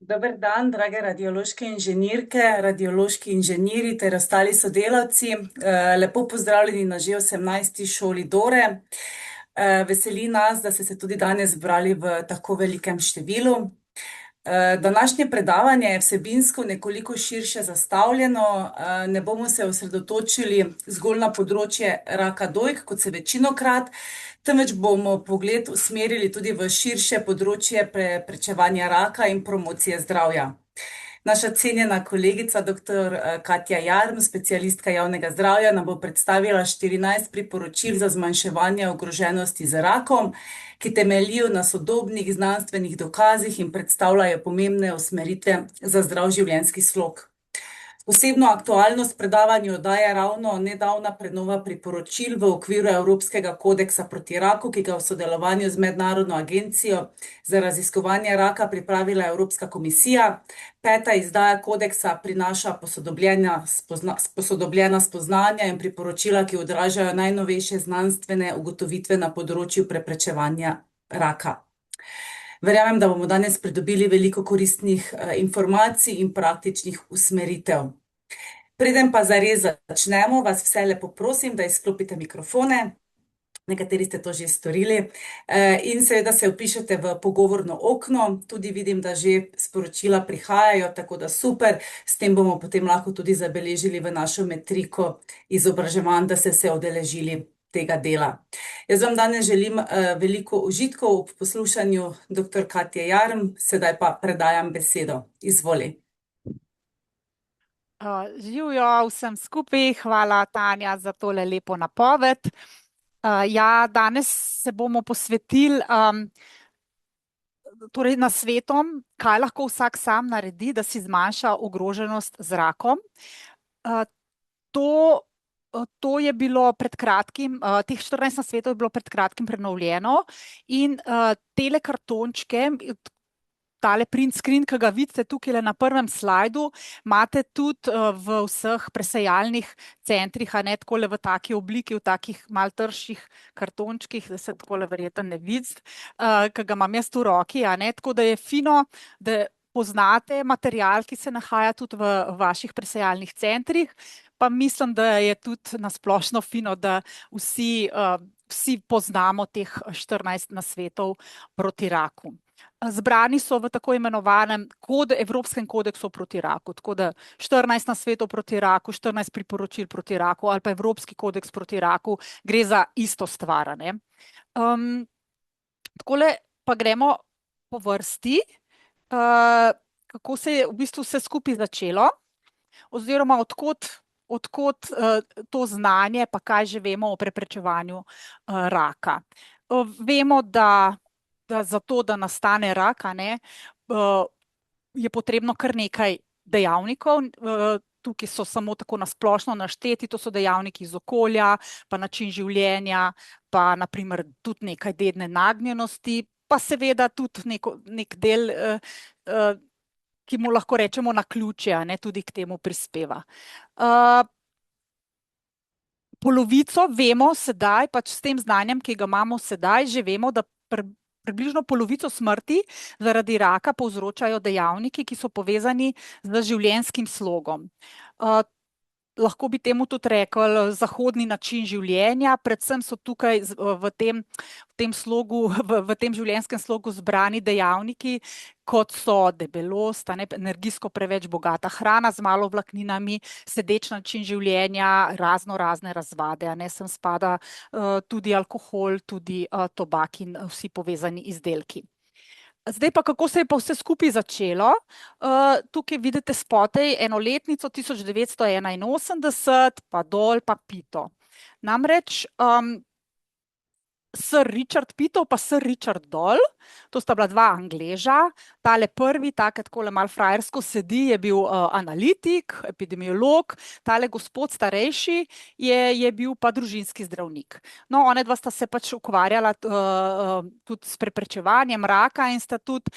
Dober dan, drage radiološke inženirke, radiološki inženirji ter ostali sodelavci. Lepo pozdravljeni na že 18. šoli Dore. Veseli nas, da ste se tudi danes zbrali v tako velikem številu. Današnje predavanje je vsebinsko nekoliko širše zastavljeno. Ne bomo se osredotočili zgolj na področje raka dojk, kot se večinokrat, temveč bomo pogled usmerili tudi v širše področje preprečevanja raka in promocije zdravja. Naša cenjena kolegica, dr. Katja Jarm, specialistka javnega zdravja, nam bo predstavila 14 priporočil za zmanjševanje ogroženosti z rakom, ki temeljijo na sodobnih znanstvenih dokazih in predstavljajo pomembne usmeritve za zdrav življenjski slog. Posebno aktualnost predavanju daje ravno nedavna prenova priporočil v okviru Evropskega kodeksa proti raku, ki ga v sodelovanju z Mednarodno agencijo za raziskovanje raka pripravila Evropska komisija. 5. izdaja kodeksa prinaša posodobljena spoznanja in priporočila, ki odražajo najnovejše znanstvene ugotovitve na področju preprečevanja raka. Verjamem, da bomo danes pridobili veliko koristnih informacij in praktičnih usmeritev. Preden pa zares začnemo, vas vse lepo prosim, da izklopite mikrofone, nekateri ste to že storili, in seveda se vpišete v pogovorno okno. Tudi vidim, da že sporočila prihajajo, tako da super, s tem bomo potem lahko tudi zabeležili v našo metriko izobraževanj, da ste se udeležili tega dela. Jaz vam danes želim veliko užitkov ob poslušanju dr. Katje Jarm, sedaj pa predajam besedo. Izvoli. Živjo vsem skupaj, hvala Tanja za tole lepo napoved. Danes se bomo posvetili torej nasvetom, kaj lahko vsak sam naredi, da si zmanjša ogroženost z rakom. To je bilo pred kratkim, teh 14 nasvetov je bilo pred kratkim prenovljeno in tele kartončke, tale print screen, ki ga vidite tukaj na prvem slajdu, imate tudi v vseh presejalnih centrih, a ne takole v taki obliki, v takih malo trših kartončkih, da se takole verjetno ne vidi, ki ga imam jaz v roki, a ne, tako da je fino, da poznate material, ki se nahaja tudi v vaših presejalnih centrih, pa mislim, da je tudi nasplošno fino, da vsi poznamo teh 14 nasvetov proti raku. Zbrani so v tako imenovanem Evropskem kodeksu proti raku, tako da 14 nasvetov proti raku, 14 priporočil proti raku ali pa Evropski kodeks proti raku, gre za isto stvar, ne. Takole pa gremo po vrsti, kako se je v bistvu vse skupaj začelo, oziroma odkot to znanje, pa kaj že vemo o preprečevanju raka. Vemo, da zato, da nastane rak, je potrebno kar nekaj dejavnikov. Tukaj so samo tako nasplošno našteti, to so dejavniki iz okolja, pa način življenja, pa na primer tudi nekaj dedne nagnjenosti, pa seveda tudi nek del, ki mu lahko rečemo naključje, tudi k temu prispeva. Polovico vemo sedaj, pač s tem znanjem, ki ga imamo sedaj, že vemo, da približno polovico smrti zaradi raka povzročajo dejavniki, ki so povezani z življenjskim slogom. Lahko bi temu tudi rekli zahodni način življenja, predvsem so tukaj v tem življenjskem slogu zbrani dejavniki, kot so debelost, energijsko preveč bogata hrana z malo vlakninami, sedeč način življenja, razne razvade, sem spada tudi alkohol, tudi tobak in vsi povezani izdelki. Zdaj pa, kako se je pa vse skupaj začelo? Tukaj vidite spodaj eno letnico 1981, pa dol pa Pito. Namreč Sir Richard Pito pa Sir Richard Doll, to sta bila dva Angleža. Tale prvi, takole malo frajersko sedi, je bil analitik, epidemiolog, tale gospod starejši je bil pa družinski zdravnik. No, onadva sta se pač ukvarjala tudi s preprečevanjem raka in sta tudi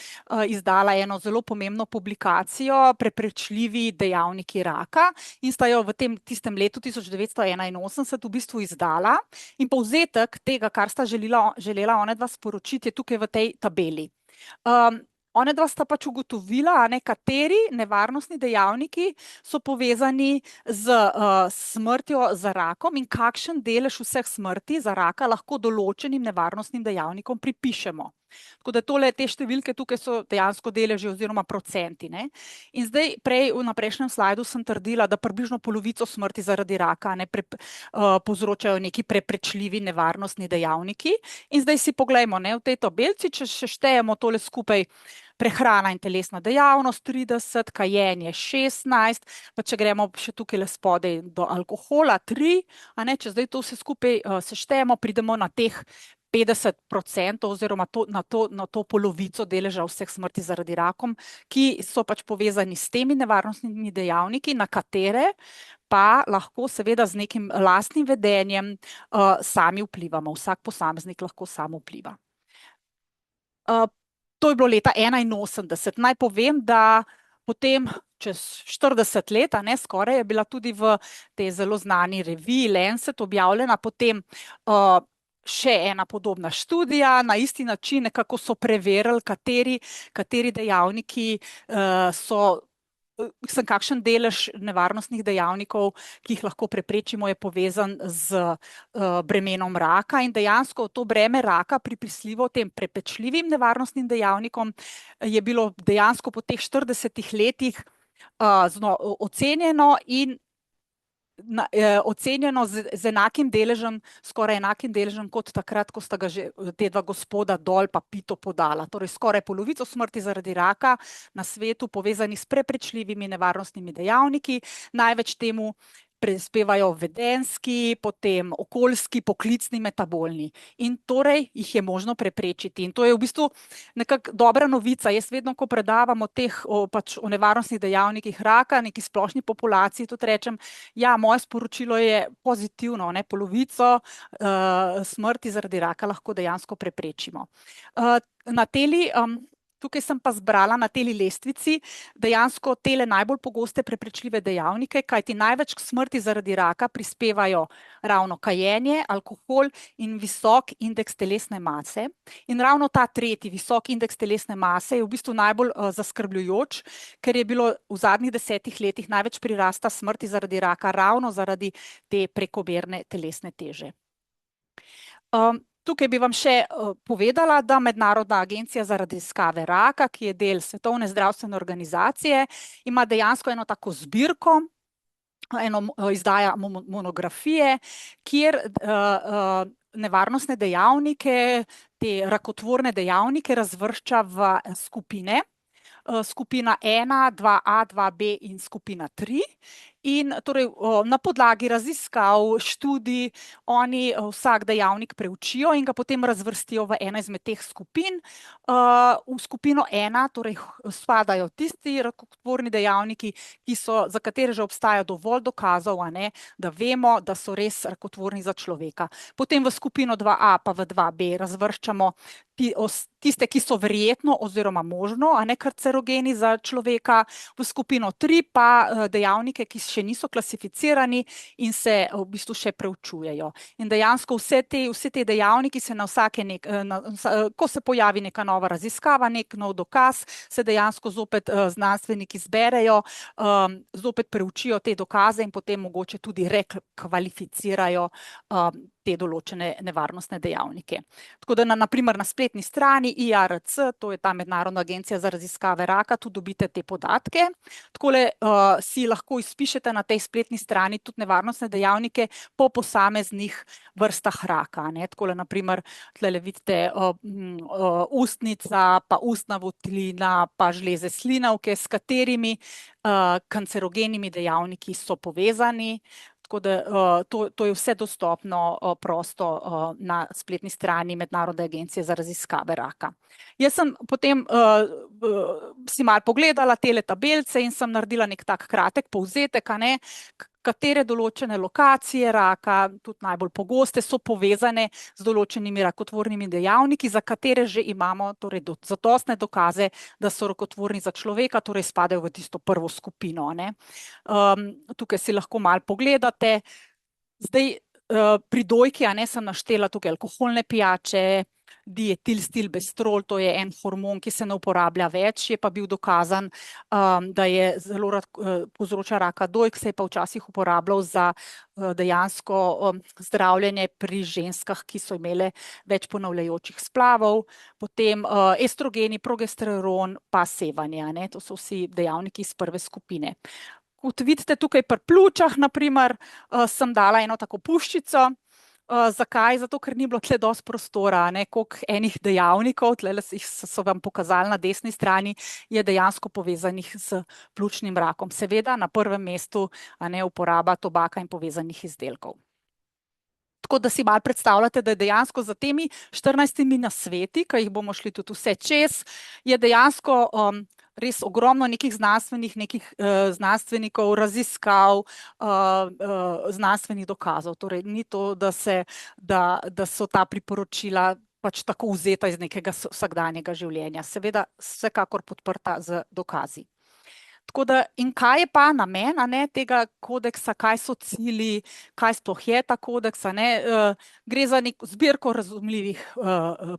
izdala eno zelo pomembno publikacijo Preprečljivi dejavniki raka in sta jo v tistem letu 1981 v bistvu izdala in povzetek tega, kar sta želela onadva sporočiti, je tukaj v tej tabeli. One dva sta pač ugotovila, a ne, kateri nevarnostni dejavniki so povezani z smrtjo za rakom in kakšen delež vseh smrti za raka lahko določenim nevarnostnim dejavnikom pripišemo. Tako da te številke tukaj so dejansko deleži oziroma procenti, ne. In zdaj na prejšnjem slajdu sem trdila, da približno polovico smrti zaradi raka povzročajo neki preprečljivi nevarnostni dejavniki. In zdaj si poglejmo, ne, v tej tabelci, če še štejemo tole skupaj, prehrana in telesna dejavnost 30, kajenje 16, pa če gremo še tukaj le spodaj do alkohola 3, a ne, če zdaj to vse skupaj seštejemo, pridemo na teh 50% oziroma na to polovico deleža vseh smrti zaradi rakom, ki so pač povezani s temi nevarnostnimi dejavniki, na katere pa lahko seveda z nekim lastnim vedenjem sami vplivamo. Vsak posameznik lahko sam vpliva. To je bilo leta 1981. Naj povem, da potem čez 40 let, a ne, skoraj, je bila tudi v tej zelo znani reviji Lancet objavljena potem še ena podobna študija, na isti način nekako so preverili, kateri dejavniki kakšen delež nevarnostnih dejavnikov, ki jih lahko preprečimo, je povezan z bremenom raka, in dejansko to breme raka pripisljivo tem preprečljivim nevarnostnim dejavnikom je bilo dejansko po teh 40 letih ocenjeno in ocenjeno z enakim deležem, skoraj enakim deležem kot takrat, ko sta ga že te dva gospoda Dol pa Pito podala. Torej skoraj polovico smrti zaradi raka na svetu povezani s preprečljivimi nevarnostnimi dejavniki, največ temu prispevajo vedenjski, potem okoljski, poklicni, metabolni. In torej jih je možno preprečiti. In to je v bistvu nekako dobra novica. Jaz vedno, ko predavam o nevarnostnih dejavnikih raka, neki splošni populaciji, tudi rečem, ja, moje sporočilo je pozitivno, ne, polovico smrti zaradi raka lahko dejansko preprečimo. Na teli tukaj sem pa zbrala na teli lestvici dejansko tele najbolj pogoste preprečljive dejavnike, kajti največ k smrti zaradi raka prispevajo ravno kajenje, alkohol in visok indeks telesne mase. In ravno ta tretji, visok indeks telesne mase, je v bistvu najbolj zaskrbljujoč, ker je bilo v zadnjih 10 letih največ prirasta smrti zaradi raka ravno zaradi te prekomerne telesne teže. Tukaj bi vam še povedala, da Mednarodna agencija za raziskave raka, ki je del Svetovne zdravstvene organizacije, ima dejansko eno tako zbirko, izdaja monografije, kjer nevarnostne dejavnike, te rakotvorne dejavnike razvršča v skupine. Skupina 1, 2A, 2B in skupina 3. In torej na podlagi raziskav, študij, oni vsak dejavnik preučijo in ga potem razvrstijo v eno izmed teh skupin. V skupino 1 torej spadajo tisti rakotvorni dejavniki, za katere že obstaja dovolj dokazov, a ne, da vemo, da so res rakotvorni za človeka. Potem v skupino 2A pa v 2B razvrščamo tiste, ki so verjetno oziroma možno, a ne, karcerogeni za človeka. V skupino 3 pa dejavnike, ki še niso klasificirani in se v bistvu še preučujejo. In dejansko vse te dejavniki se ko se pojavi neka nova raziskava, nek nov dokaz, se dejansko zopet znanstveniki zberejo, zopet preučijo te dokaze in potem mogoče tudi rekvalificirajo te določene nevarnostne dejavnike. Tako da na primer na spletni strani IARC, to je ta Mednarodna agencija za raziskave raka, tu dobite te podatke. Takole si lahko izpišete na tej spletni strani tudi nevarnostne dejavnike po posameznih vrstah raka, ne. Takole na primer, tlele vidite ustnica, pa ustna votlina, pa žleze slinavke, s katerimi kancerogenimi dejavniki so povezani. Tako da to je vse dostopno prosto na spletni strani Mednarodne agencije za raziskave raka. Jaz sem potem si malo pogledala tele tabelce in sem naredila nek tak kratek povzetek, a ne, katere določene lokacije raka, tudi najbolj pogoste, so povezane z določenimi rakotvornimi dejavniki, za katere že imamo torej zadostne dokaze, da so rakotvorni za človeka, torej spadajo v tisto prvo skupino, ne. Tukaj si lahko malo pogledate. Zdaj pri dojki, a ne, sem naštela tukaj alkoholne pijače, dietilstilbestrol, to je en hormon, ki se ne uporablja več, je pa bil dokazan, da je zelo rad povzroča raka dojk, se je pa včasih uporabljal za dejansko zdravljenje pri ženskah, ki so imele več ponavljajočih splavov, potem estrogeni, progesteron, pa sevanje, ne? To so vsi dejavniki iz prve skupine. Kot vidite tukaj pri pljučah, naprimer, sem dala eno tako puščico. Zakaj? Zato, ker ni bilo tle dosti prostora, ne, koliko enih dejavnikov, tle so vam pokazali na desni strani, je dejansko povezanih s pljučnim rakom. Seveda na prvem mestu, a ne, uporaba tobaka in povezanih izdelkov. Tako da si malo predstavljate, da je dejansko za temi 14 nasveti, ki jih bomo šli tudi vse čez, je dejansko res ogromno nekih znanstvenikov, raziskav, znanstvenih dokazov. Torej, ni to, da so ta priporočila pač tako vzeta iz nekega vsakdanjega življenja. Seveda, vsekakor podprta z dokazi. Tako da, in kaj je pa namen, a ne, tega kodeksa, kaj so cilji, kaj sploh je ta kodeks, a ne, gre za neko zbirko razumljivih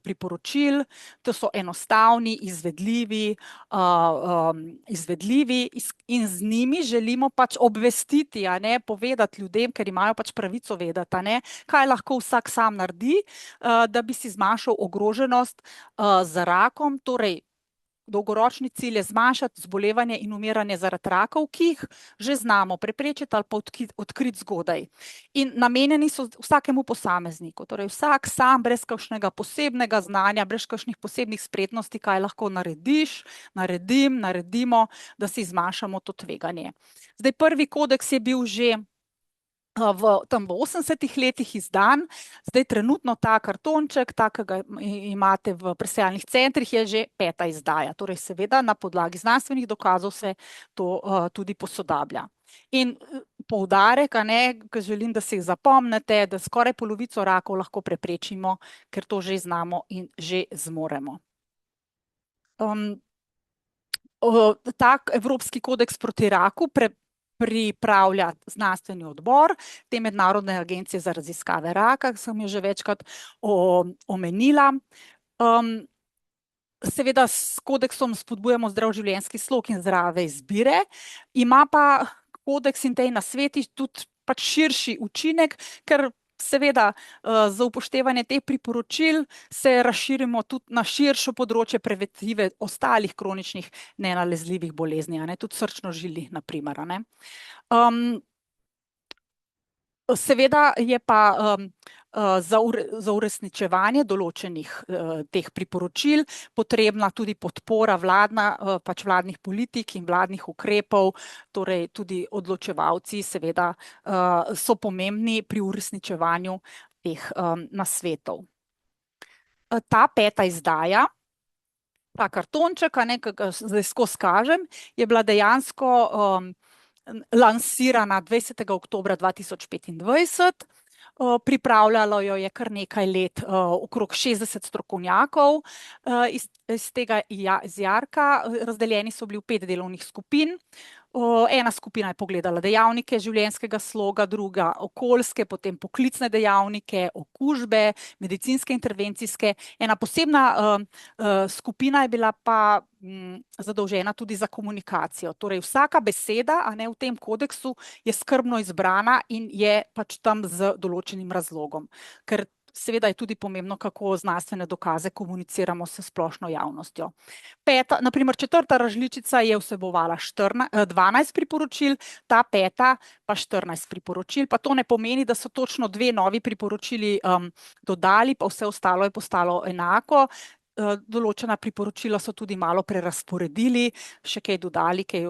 priporočil, to so enostavni, izvedljivi in z njimi želimo pač obvestiti, a ne, povedati ljudem, ker imajo pač pravico vedeti, a ne, kaj lahko vsak sam naredi, da bi si zmanjšal ogroženost z rakom, torej dolgoročni cilj je zmanjšati zbolevanje in umiranje zaradi rakov, ki jih že znamo preprečiti ali pa odkriti zgodaj. In namenjeni so vsakemu posamezniku, torej vsak sam brez kakšnega posebnega znanja, brez kakšnih posebnih spretnosti, kaj lahko naredimo, da si zmanjšamo to tveganje. Zdaj, prvi kodeks je bil že v 80 letih izdan, zdaj trenutno ta kartonček, takega imate v presejalnih centrih, je že 5. izdaja, torej seveda na podlagi znanstvenih dokazov se to tudi posodablja. In poudarek, a ne, ki želim, da si jih zapomnite, da skoraj polovico rakov lahko preprečimo, ker to že znamo in že zmoremo. Tak Evropski kodeks proti raku pripravlja znanstveni odbor te Mednarodne agencije za raziskave raka, ki sem jo že večkrat omenila. Seveda s kodeksom spodbujamo zdrav življenjski slog in zdrave izbire, ima pa kodeks in tej nasveti tudi pač širši učinek, ker seveda za upoštevanje teh priporočil se razširimo tudi na širšo področje preventive ostalih kroničnih nenalezljivih bolezni, a ne, tudi srčno-žilnih, na primer, a ne. Seveda je pa za uresničevanje določenih teh priporočil potrebna tudi podpora vladnih politik in vladnih ukrepov, torej tudi odločevalci seveda so pomembni pri uresničevanju teh nasvetov. Ta 5. izdaja, ta kartonček, a ne, ki ga zdaj skozi kažem, je bila dejansko lansirana 20. oktobra 2025. Pripravljalo jo je kar nekaj let okrog 60 strokovnjakov iz tega jarka, razdeljeni so bili v 5 delovnih skupin. Ena skupina je pogledala dejavnike življenjskega sloga, druga okoljske, potem poklicne dejavnike, okužbe, medicinske, intervencijske. Ena posebna skupina je bila pa zadolžena tudi za komunikacijo. Torej vsaka beseda, a ne, v tem kodeksu je skrbno izbrana in je pač tam z določenim razlogom. Ker seveda je tudi pomembno, kako znanstvene dokaze komuniciramo s splošno javnostjo. Na primer, 4. različica je vsebovala 12 priporočil, ta 5. pa 14 priporočil, pa to ne pomeni, da so točno 2 novi priporočili dodali, pa vse ostalo je postalo enako. Določena priporočila so tudi malo prerazporedili, še kaj dodali, kaj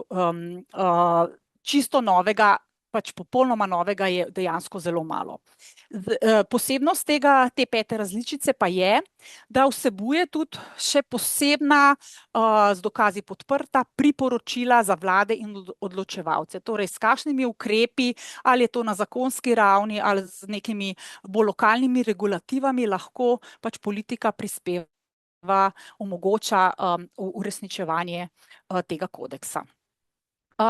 čisto novega, pač popolnoma novega je dejansko zelo malo. Posebnost te 5. različice pa je, da vsebuje tudi še posebna z dokazi podprta priporočila za vlade in odločevalce. Torej, s kakšnimi ukrepi, ali je to na zakonski ravni ali z nekimi bolj lokalnimi regulativami, lahko pač politika prispeva, omogoča uresničevanje tega kodeksa.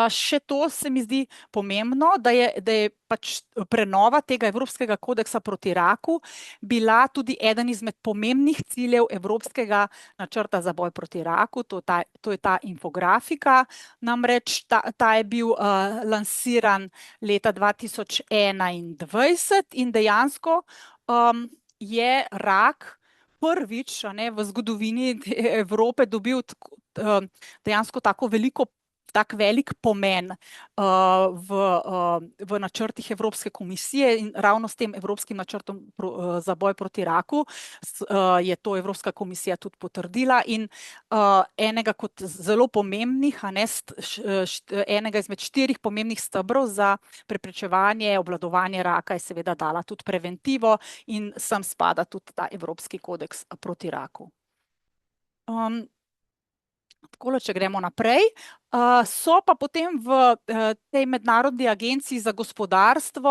Še to se mi zdi pomembno, da je pač prenova tega Evropskega kodeksa proti raku bila tudi eden izmed pomembnih ciljev Evropskega načrta za boj proti raku, to je ta infografika, namreč ta je bil lansiran leta 2021 in dejansko je rak prvič v zgodovini Evrope dobil dejansko tako tak velik pomen v načrtih Evropske komisije in ravno s tem Evropskim načrtom za boj proti raku je to Evropska komisija tudi potrdila in enega kot zelo pomembnih, enega izmed 4 pomembnih stebrov za preprečevanje, obvladovanje raka je seveda dala tudi preventivo in sem spada tudi ta Evropski kodeks proti raku. Takole, če gremo naprej, so pa potem v tej mednarodni agenciji za gospodarstvo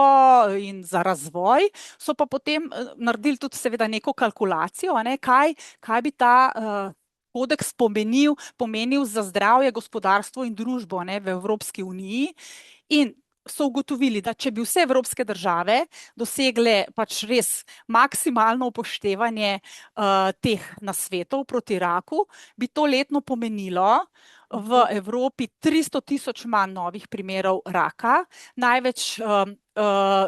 in za razvoj, so pa potem naredili tudi seveda neko kalkulacijo, kaj bi ta kodeks pomenil za zdravje, gospodarstvo in družbo v Evropski uniji in so ugotovili, da če bi vse evropske države dosegle pač res maksimalno upoštevanje teh nasvetov proti raku, bi to letno pomenilo v Evropi 300.000 manj novih primerov raka, največ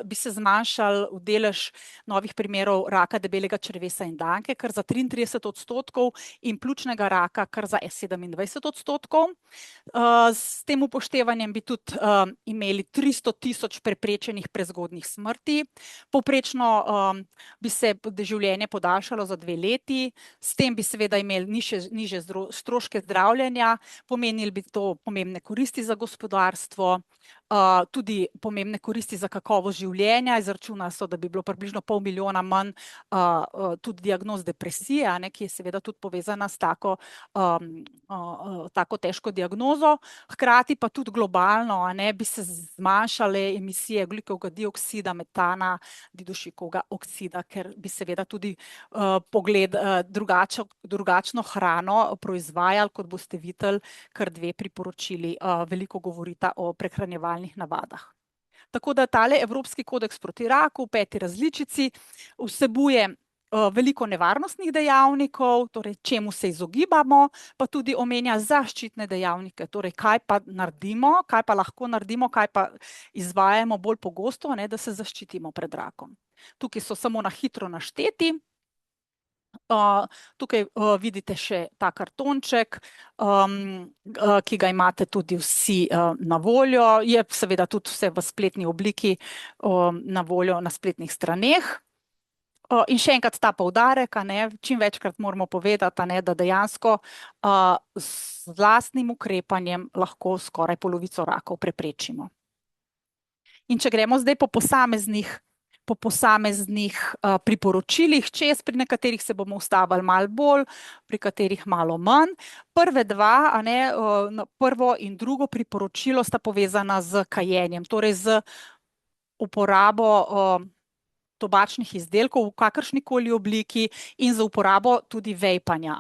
bi se zmanjšal delež novih primerov raka debelega črevesa in danke, kar za 33% in pljučnega raka, kar za 27%. S tem upoštevanjem bi tudi imeli 300.000 preprečenih prezgodnjih smrti, povprečno bi se življenje podaljšalo za 2 leti, s tem bi seveda imeli nižje stroške zdravljenja, pomenili bi to pomembne koristi za gospodarstvo, tudi pomembne koristi za kakovost življenja, izračuna so, da bi bilo približno 500.000 manj tudi diagnoz depresije, ki je seveda tudi povezana s tako težko diagnozo, hkrati pa tudi globalno bi se zmanjšale emisije ogljikovega dioksida, metana, didušikovega oksida, ker bi seveda tudi drugačno hrano proizvajali, kot boste videli, kar 2 priporočili veliko govorita o prehranjevalnih navadah. Tako da tale Evropski kodeks proti raku v 5. različici vsebuje veliko nevarnostnih dejavnikov, torej čemu se izogibamo, pa tudi omenja zaščitne dejavnike, torej kaj pa naredimo, kaj pa lahko naredimo, kaj pa izvajamo bolj pogosto, da se zaščitimo pred rakom. Tukaj so samo na hitro našteti. Tukaj vidite še ta kartonček, ki ga imate tudi vsi na voljo, je seveda tudi vse v spletni obliki na voljo na spletnih straneh. In še enkrat ta poudarek, čim večkrat moramo povedati, da dejansko z lastnim ukrepanjem lahko skoraj polovico rakov preprečimo. In če gremo zdaj po posameznih priporočilih, pri nekaterih se bomo ustavili malo bolj, pri katerih malo manj. Prve 2, prvo in drugo priporočilo sta povezana z kajenjem, torej z uporabo tobačnih izdelkov v kakršnikoli obliki in za uporabo tudi vejpanja.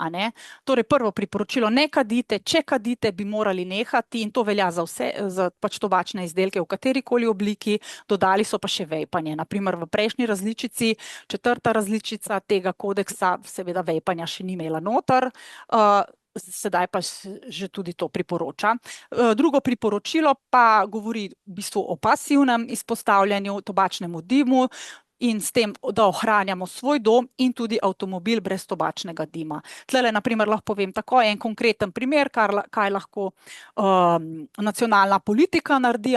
Torej prvo priporočilo, ne kadite, če kadite, bi morali nehati in to velja za vse, za pač tobačne izdelke v katerikoli obliki, dodali so pa še vejpanje. Naprimer v prejšnji različici, 4. različica tega kodeksa, seveda vejpanja še ni imela noter, sedaj pa že tudi to priporoča. Drugo priporočilo pa govori v bistvu o pasivnem izpostavljanju tobačnemu dimu, in s tem, da ohranjamo svoj dom in tudi avtomobil brez tobačnega dima. Tlele, naprimer, lahko povem tako en konkreten primer, kaj lahko nacionalna politika naredi,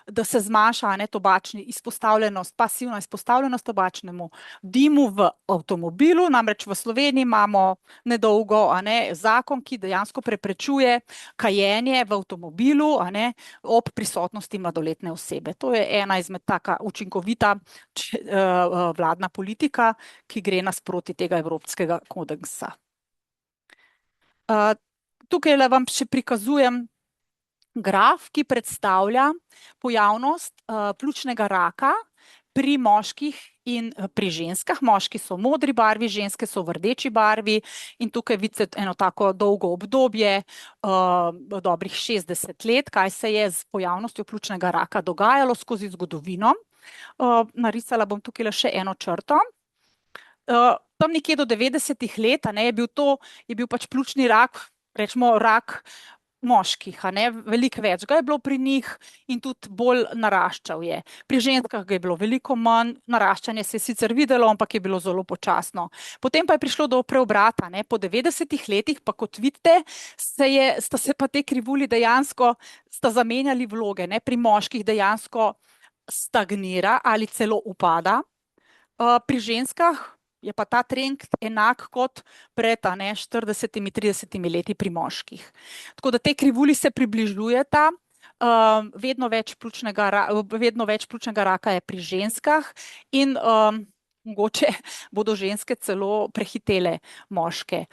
da se zmanjša tobačni izpostavljenost, pasivna izpostavljenost tobačnemu dimu v avtomobilu. Namreč v Sloveniji imamo nedolgo zakon, ki dejansko preprečuje kajenje v avtomobilu ob prisotnosti mladoletne osebe. To je ena izmed taka učinkovita vladna politika, ki gre nasproti tega Evropskega kodeksa. Tukaj vam še prikazujem graf, ki predstavlja pojavnost pljučnega raka pri moških in pri ženskah. Moški so v modri barvi, ženske so v rdeči barvi in tukaj vidite eno tako dolgo obdobje, dobrih 60 let, kaj se je z pojavnostjo pljučnega raka dogajalo skozi zgodovino. Narisala bom tukaj le še eno črto. Tam nekje do 90-ih let, je bil pač pljučni rak, rečemo rak moških, veliko več ga je bilo pri njih in tudi bolj naraščal je. Pri ženskah ga je bilo veliko manj, naraščanje se je sicer videlo, ampak je bilo zelo počasno. Potem pa je prišlo do preobrata, po 90-ih letih pa, kot vidite, sta se pa te krivulji dejansko zamenjali vloge, Pri moških dejansko stagnira ali celo upada. Pri ženskah je pa ta trend enak kot pred 40-30 leti pri moških. Tako da te krivulji se približujeta, vedno več pljučnega raka je pri ženskah in mogoče bodo ženske celo prehitele moške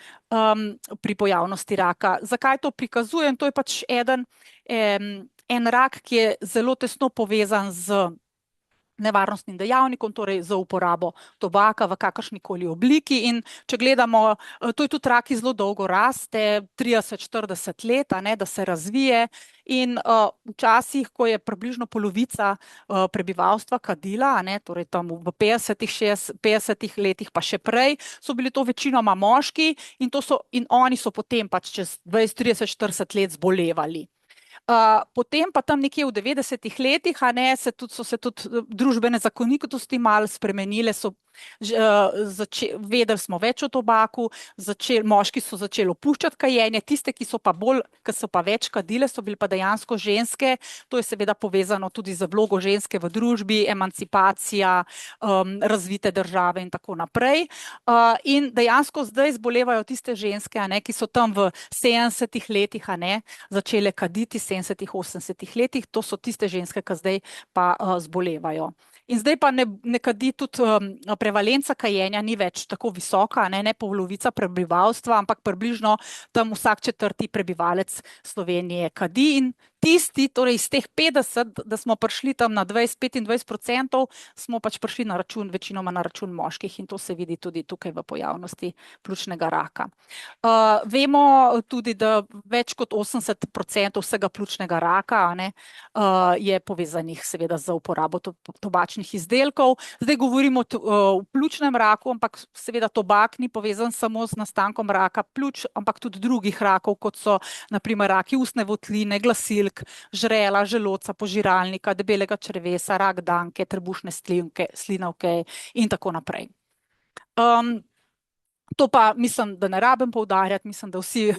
pri pojavnosti raka. Zakaj to prikazujem? To je pač en rak, ki je zelo tesno povezan z nevarnostnim dejavnikom, torej za uporabo tobaka v kakršnikoli obliki. In če gledamo, to je tudi rak, ki zelo dolgo raste, 30-40 let, da se razvije. In včasih, ko je približno polovica prebivalstva kadila, torej tam v 50-ih letih pa še prej, so bili to večinoma moški in oni so potem pač čez 20, 30, 40 let zbolevali. Potem pa tam nekje v 90-ih letih, so se tudi družbene zakonitosti malo spremenile, vedeli smo več o tobaku, moški so začeli opuščati kajenje, tiste, ki so pa več kadile, so bili pa dejansko ženske. To je seveda povezano tudi z vlogo ženske v družbi, emancipacija, razvite države in tako naprej. In dejansko zdaj zbolevajo tiste ženske, ki so tam v 70-ih letih začele kaditi, 70-ih, 80-ih letih, to so tiste ženske, ki zdaj pa zbolevajo. In zdaj pa ne kadi tudi prevalenca kajenja ni več tako visoka, ne polovica prebivalstva, ampak približno tam vsak 4. prebivalec Slovenije kadi. In tisti, torej iz teh 50, da smo prišli tam na 20-25%, smo pač prišli večinoma na račun moških in to se vidi tudi tukaj v pojavnosti pljučnega raka. Vemo tudi, da več kot 80% vsega pljučnega raka je povezanih seveda z uporabo tobačnih izdelkov. Zdaj govorimo o pljučnem raku, ampak seveda tobak ni povezan samo z nastankom raka pljuč, ampak tudi drugih rakov, kot so na primer raki ustne votline, glasilk, žrela, želodca, požiralnika, debelega črevesa, rak danke, trebušne slinavke in tako naprej. To pa mislim, da ne rabim poudarjati, mislim, da vsi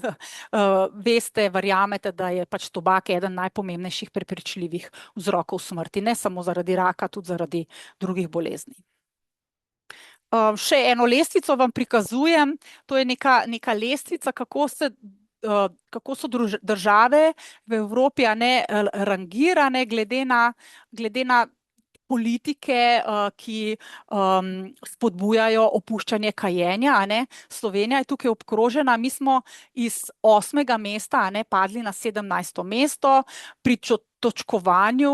veste, verjamete, da je pač tobak eden najpomembnejših preprečljivih vzrokov smrti, ne samo zaradi raka, tudi zaradi drugih bolezni. Še eno lestvico vam prikazujem, to je neka lestvica, kako so države v Evropi rangirane glede na politike, ki spodbujajo opuščanje kajenja. Slovenija je tukaj obkrožena, mi smo iz 8. mesta padli na 17. mesto pri točkovanju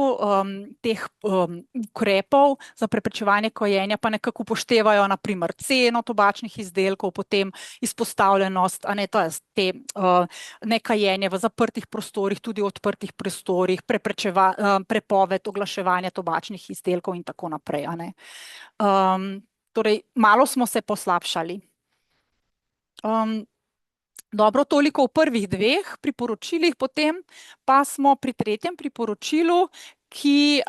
teh ukrepov za preprečevanje kajenja, pa nekako upoštevajo na primer ceno tobačnih izdelkov, potem izpostavljenost, nekajenje v zaprtih prostorih, tudi v odprtih prostorih, prepoved oglaševanja tobačnih izdelkov in tako naprej. Torej, malo smo se poslabšali. Dobro, toliko v prvih 2 priporočilih, potem pa smo pri 3. priporočilu, ki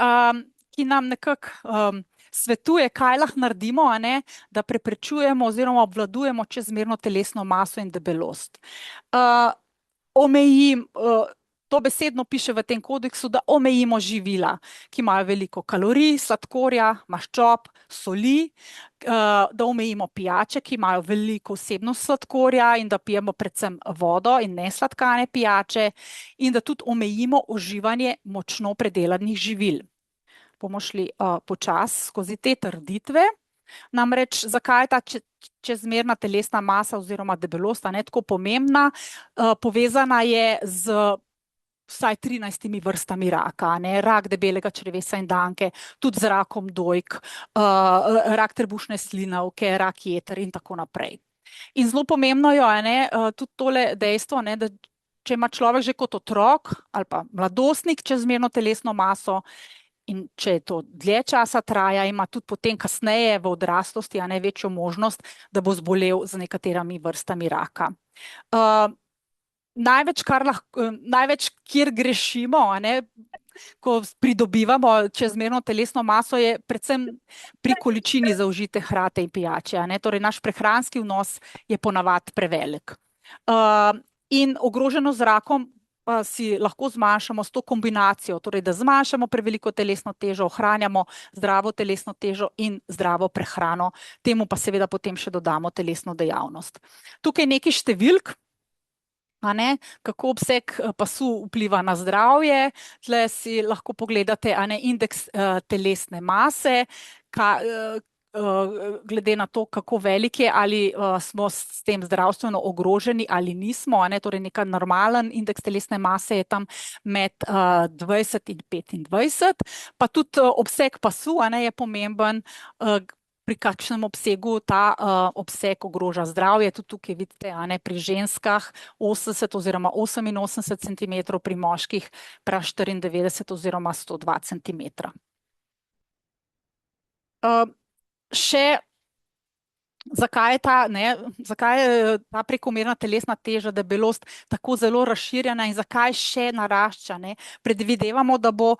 nam nekako svetuje, kaj lahko naredimo, da preprečujemo oziroma obvladujemo čezmerno telesno maso in debelost. To besedno piše v tem kodeksu, da omejimo živila, ki imajo veliko kalorij, sladkorja, maščob, soli, da omejimo pijače, ki imajo veliko vsebnost sladkorja in da pijemo predvsem vodo in nesladkane pijače in da tudi omejimo uživanje močno predelanih živil. Bomo šli počasi skozi te trditve. Namreč, zakaj je ta čezmerna telesna masa oziroma debelost tako pomembna? Povezana je z vsaj 13 vrstami raka, ne? Rak debelega črevesa in danke, tudi z rakom dojk, rak trebušne slinavke, rak jeter in tako naprej. In zelo pomembno je, ne, tudi tole dejstvo, ne, da če ima človek že kot otrok ali pa mladostnik čezmerno telesno maso, in če je to dlje časa traja, ima tudi potem kasneje v odraslosti večjo možnost, da bo zbolel z nekaterimi vrstami raka. Največ, kjer grešimo, ko pridobivamo čezmerno telesno maso, je predvsem pri količini zaužite hrane in pijače. Torej, naš prehranski vnos je ponavadi prevelik. In ogroženost z rakom pa si lahko zmanjšamo s to kombinacijo, torej da zmanjšamo preveliko telesno težo, ohranjamo zdravo telesno težo in zdravo prehrano, temu pa seveda potem še dodamo telesno dejavnost. Tukaj nekaj številk, kako obseg pasu vpliva na zdravje. Tle si lahko pogledate indeks telesne mase, glede na to, kako velik je, ali smo s tem zdravstveno ogroženi ali nismo. Torej, neka normalen indeks telesne mase je tam med 20 in 25, pa tudi obseg pasu je pomemben, pri kakšnem obsegu ta obseg ogroža zdravje. Tudi tukaj vidite, pri ženskah 80 oziroma 88 cm, pri moških prav 94 oziroma 102 cm. Še zakaj je ta prekomerna telesna teža, debelost tako zelo razširjena in zakaj še narašča? Predvidevamo, da bo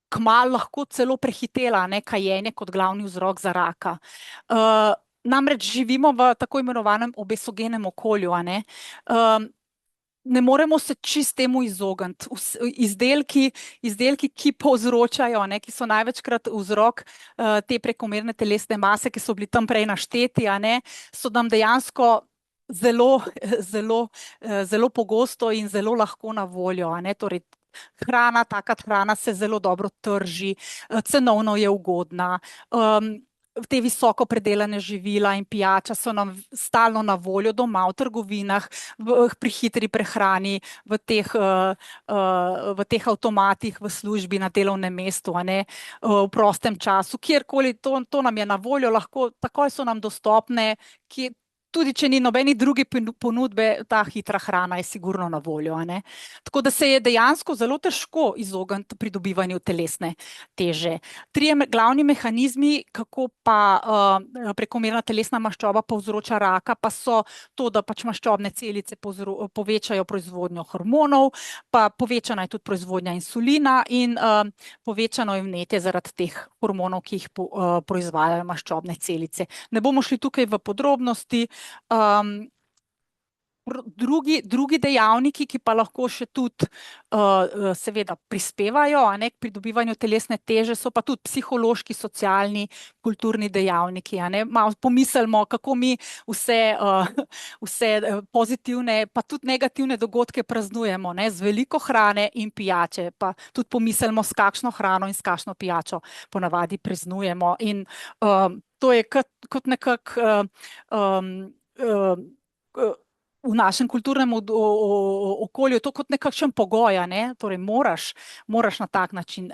kmalu lahko celo prehitela kajenje kot glavni vzrok za raka. Namreč živimo v tako imenovanem obesogenem okolju. Ne moremo se čist temu izogniti. Izdelki, ki povzročajo, ki so največkrat vzrok te prekomerne telesne mase, ki so bili tam prej našteti, so nam dejansko zelo pogosto in zelo lahko na voljo. Torej, taka hrana se zelo dobro trži, cenovno je ugodna. Te visoko predelane živila in pijača so nam stalno na voljo doma, v trgovinah, pri hitri prehrani, v teh avtomatih, v službi, na delovnem mestu, v prostem času, kjerkoli to nam je na voljo, lahko takoj so nam dostopne, tudi če ni nobeni drugi ponudbe, ta hitra hrana je sigurno na voljo. Tako da se je dejansko zelo težko izogniti pridobivanju telesne teže. Trije glavni mehanizmi, kako pa prekomerna telesna maščoba povzroča raka, pa so to, da pač maščobne celice povečajo proizvodnjo hormonov, pa povečana je tudi proizvodnja insulina in povečano je vnetje zaradi teh hormonov, ki jih proizvajajo maščobne celice. Ne bomo šli tukaj v podrobnosti. Drugi dejavniki, ki pa lahko še tudi seveda prispevajo k pridobivanju telesne teže, so pa tudi psihološki, socialni, kulturni dejavniki. Malo pomislimo, kako mi vse pozitivne, pa tudi negativne dogodke praznujemo, z veliko hrane in pijače, pa tudi pomislimo, s kakšno hrano in s kakšno pijačo ponavadi praznujemo. In to je kot nekako v našem kulturnem okolju to kot nekakšen pogoj, torej moraš na tak način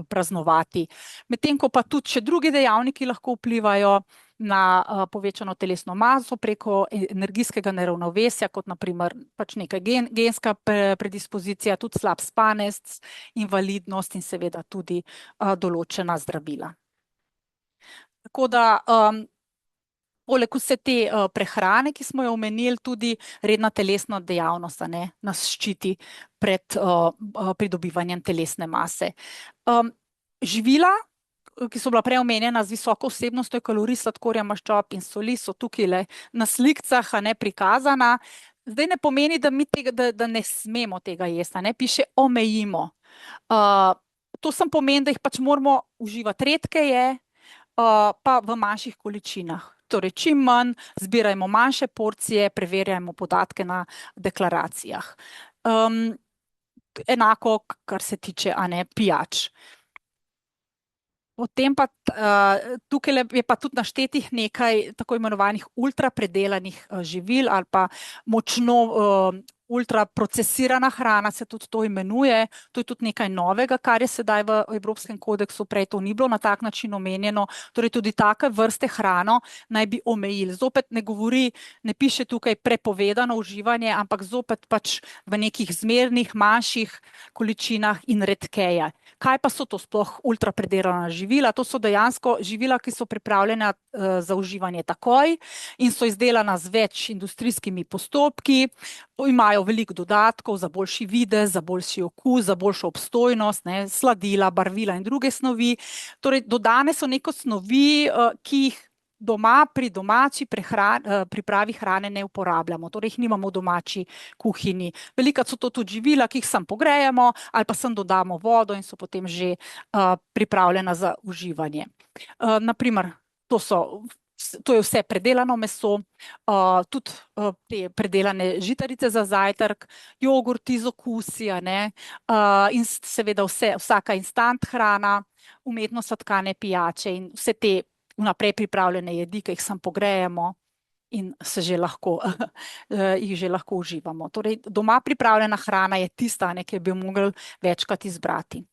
praznovati. Medtem ko pa tudi še drugi dejavniki lahko vplivajo na povečano telesno maso preko energijskega neravnovesja, kot naprimer pač neka genska predispozicija, tudi slab spanec, invalidnost in seveda tudi določena zdravila. Tako da poleg vse te prehrane, ki smo jo omenili, tudi redna telesna dejavnost nas ščiti pred pridobivanjem telesne mase. Živila, ki so bila prej omenjena z visoko vsebnostjo kalorij, sladkorja, maščob in soli, so tukaj na slikicah prikazana. Zdaj ne pomeni, da mi da ne smemo tega jesti, piše omejimo. To samo pomeni, da jih pač moramo uživati redkeje, pa v manjših količinah. Torej, čim manj, zbirajmo manjše porcije, preverjajmo podatke na deklaracijah. Enako, kar se tiče pijač. Potem pa tukaj je pa tudi naštetih nekaj tako imenovanih ultrapredelanih živil ali pa močno ultraprocesirana hrana, se tudi to imenuje. To je tudi nekaj novega, kar je sedaj v Evropskem kodeksu, prej to ni bilo na tak način omenjeno. Torej tudi take vrste hrano naj bi omejili. Zopet ne piše tukaj prepovedano uživanje, ampak zopet pač v nekih zmernih, manjših količinah in redkeje. Kaj pa so to sploh ultrapredelana živila? To so dejansko živila, ki so pripravljena za uživanje takoj in so izdelana z več industrijskimi postopki, imajo veliko dodatkov za boljši videz, za boljši okus, za boljšo obstojnost, sladila, barvila in druge snovi. Torej, dodane so neko snovi, ki jih doma pri domači pripravi hrane ne uporabljamo, torej jih nimamo v domači kuhinji. Velikokrat so to tudi živila, ki jih samo pogrejemo ali pa sem dodamo vodo in so potem že pripravljena za uživanje. Naprimer, to je vse predelano meso, tudi te predelane žitarice za zajtrk, jogurti z okusi, in seveda vsaka instant hrana, umetno sladkane pijače in vse te vnaprej pripravljene jedi, ki jih samo pogrejemo in jih že lahko uživamo. Torej, doma pripravljena hrana je tista, ki bi jo mogli večkrat izbrati.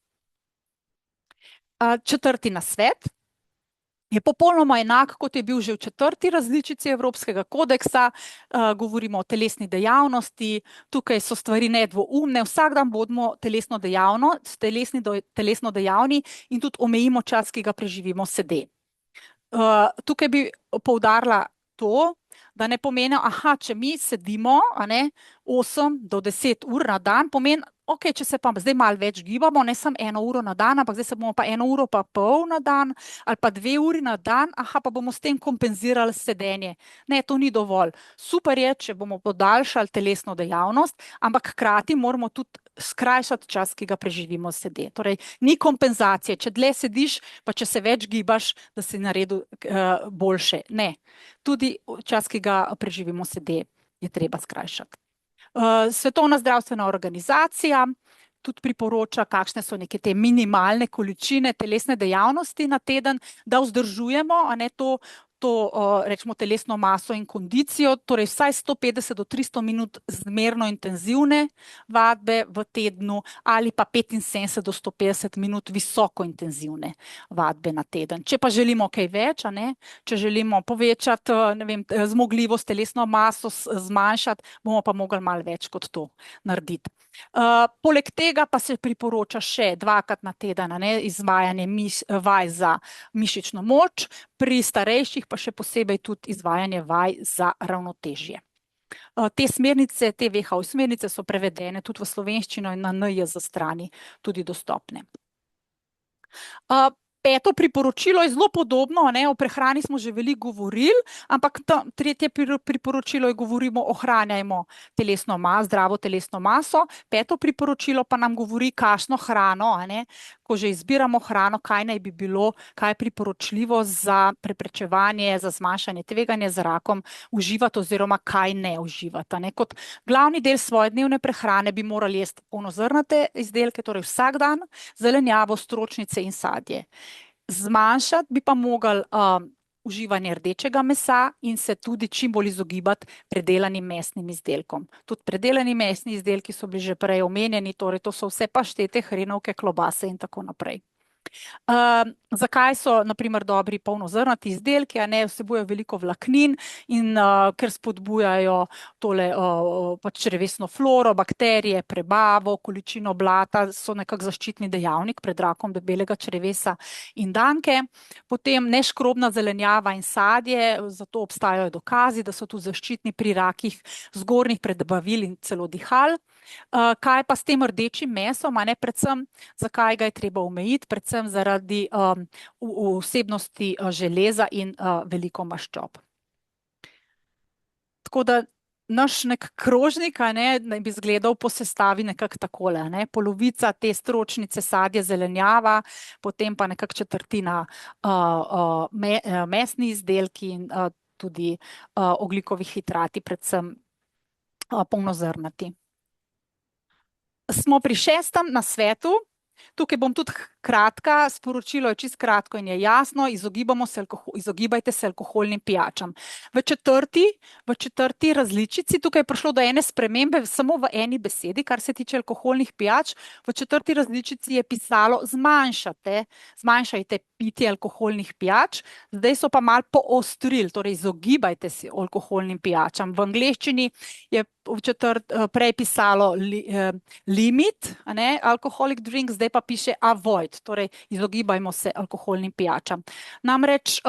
Četrti nasvet je popolnoma enak, kot je bil že v četrti različici Evropskega kodeksa. Govorimo o telesni dejavnosti, tukaj so stvari nedvoumne, vsak dan bodimo telesno dejavni in tudi omejimo čas, ki ga preživimo sede. Tukaj bi poudarila to, da ne pomeni, če mi sedimo 8 do 10 ur na dan, pomeni, ok, če se pa zdaj malo več gibamo, ne samo 1 uro na dan, ampak zdaj se bomo pa 1 uro pa pol na dan ali pa 2 uri na dan, pa bomo s tem kompenzirali sedenje. Ne, to ni dovolj. Super je, če bomo podaljšali telesno dejavnost, ampak hkrati moramo tudi skrajšati čas, ki ga preživimo sede. Torej, ni kompenzacije, če dlje sediš, pa če se več gibaš, da si naredil boljše. Ne, tudi čas, ki ga preživimo sede, je treba skrajšati. Svetovna zdravstvena organizacija tudi priporoča, kakšne so neke te minimalne količine telesne dejavnosti na teden, da vzdržujemo rečemo telesno maso in kondicijo, torej vsaj 150 do 300 minut zmerno intenzivne vadbe v tednu ali pa 75 do 150 minut visoko intenzivne vadbe na teden. Če pa želimo kaj več, če želimo povečati zmogljivost, telesno maso zmanjšati, bomo pa mogli malo več kot to narediti. Poleg tega pa se priporoča še 2-krat na teden izvajanje vaj za mišično moč, pri starejših pa še posebej tudi izvajanje vaj za ravnotežje. Te smernice, te WHO smernice so prevedene tudi v slovenščino in na NIJZ strani tudi dostopne. Peto priporočilo je zelo podobno, o prehrani smo že veliko govorili, ampak tretje priporočilo je, govorimo, ohranjajmo zdravo telesno maso. Peto priporočilo pa nam govori, kakšno hrano, ko že izbiramo hrano, kaj naj bi bilo, kaj je priporočljivo za preprečevanje, za zmanjšanje tveganja za rakom uživati oziroma kaj ne uživati. Kot glavni del svoje dnevne prehrane bi morali jesti polnozrnate izdelke, torej vsak dan, zelenjavo, stročnice in sadje. Zmanjšati bi pa mogli uživanje rdečega mesa in se tudi čim bolj izogibati predelanim mesnim izdelkom. Tudi predelani mesni izdelki so bili že prej omenjeni, torej to so vse paštete, hrenovke, klobase in tako naprej. Zakaj so na primer dobri polnozrnati izdelki? Vsebujejo veliko vlaknin in ker spodbujajo tole črevesno floro, bakterije, prebavo, količino blata, so nekako zaščitni dejavnik pred rakom debelega črevesa in danke. Potem neškrobna zelenjava in sadje, zato obstajajo dokazi, da so tu zaščitni pri rakih zgornjih predbavil in celo dihal. Kaj pa s tem rdečim mesom? Predvsem, zakaj ga je treba omejiti? Predvsem zaradi vsebnosti železa in veliko maščob. Tako da naš nek krožnik naj bi izgledal po sestavi nekako takole. Polovica te stročnice sadje, zelenjava, potem pa nekako četrtina mesni izdelki in tudi ogljikovi hidrati, predvsem polnozrnati. Smo pri 6. nasvetu. Tukaj bom tudi kratka, sporočilo je čisto kratko in je jasno, izogibajte se alkoholnim pijačam. V četrti različici, tukaj je prišlo do ene spremembe samo v eni besedi, kar se tiče alkoholnih pijač. V četrti različici je pisalo zmanjšajte pitje alkoholnih pijač, zdaj so pa malo poostrili, torej izogibajte se alkoholnim pijačam. V angleščini je prej pisalo limit, alcoholic drink, zdaj pa piše avoid, torej izogibajmo se alkoholnim pijačam. Namreč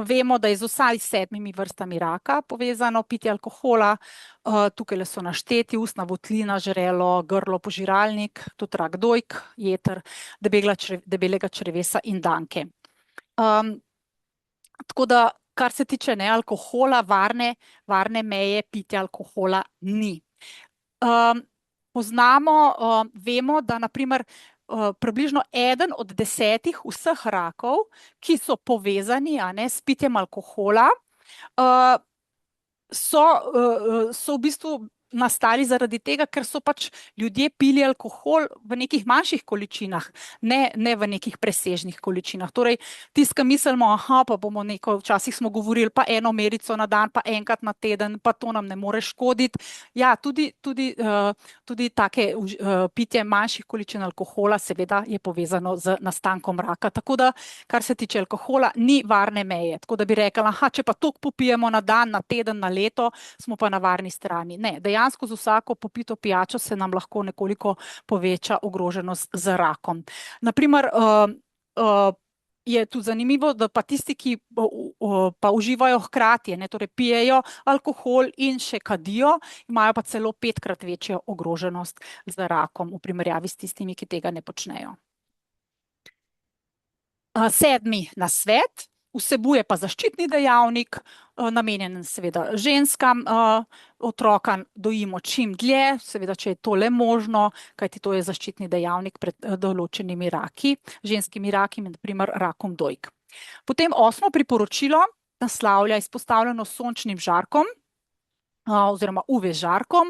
vemo, da je z vsaj 7 vrstami raka povezano pitje alkohola, tukaj so našteti ustna votlina, žrelo, grlo, požiralnik, tudi rak dojk, jeter, debelega črevesa in danke. Tako da, kar se tiče alkohola, varne meje pitja alkohola ni. Vemo, da naprimer približno 1 od 10 vseh rakov, ki so povezani s pitjem alkohola, so v bistvu nastali zaradi tega, ker so pač ljudje pili alkohol v nekih manjših količinah, ne v nekih presežnih količinah. Torej, tisto, mislimo, pa bomo včasih smo govorili, pa 1 merico na dan, pa enkrat na teden, pa to nam ne more škoditi. Ja, tudi take pitje manjših količin alkohola seveda je povezano z nastankom raka. Tako da, kar se tiče alkohola, ni varne meje. Tako da bi rekla, če pa toliko popijemo na dan, na teden, na leto, smo pa na varni strani. Ne, dejansko z vsako popito pijačo se nam lahko nekoliko poveča ogroženost z rakom. Naprimer, je tudi zanimivo, da pa tisti, ki pa uživajo hkrati, torej pijejo alkohol in še kadijo, imajo pa celo 5-krat večjo ogroženost z rakom v primerjavi s tistimi, ki tega ne počnejo. 7. nasvet. Vsebuje pa zaščitni dejavnik, namenjen seveda ženskam, otroka dojimo čim dlje, seveda, če je to le možno, kajti to je zaščitni dejavnik pred določenimi raki, ženskimi raki, na primer rakom dojk. Potem 8. priporočilo naslavlja izpostavljenost sončnim žarkom, oziroma UV žarkom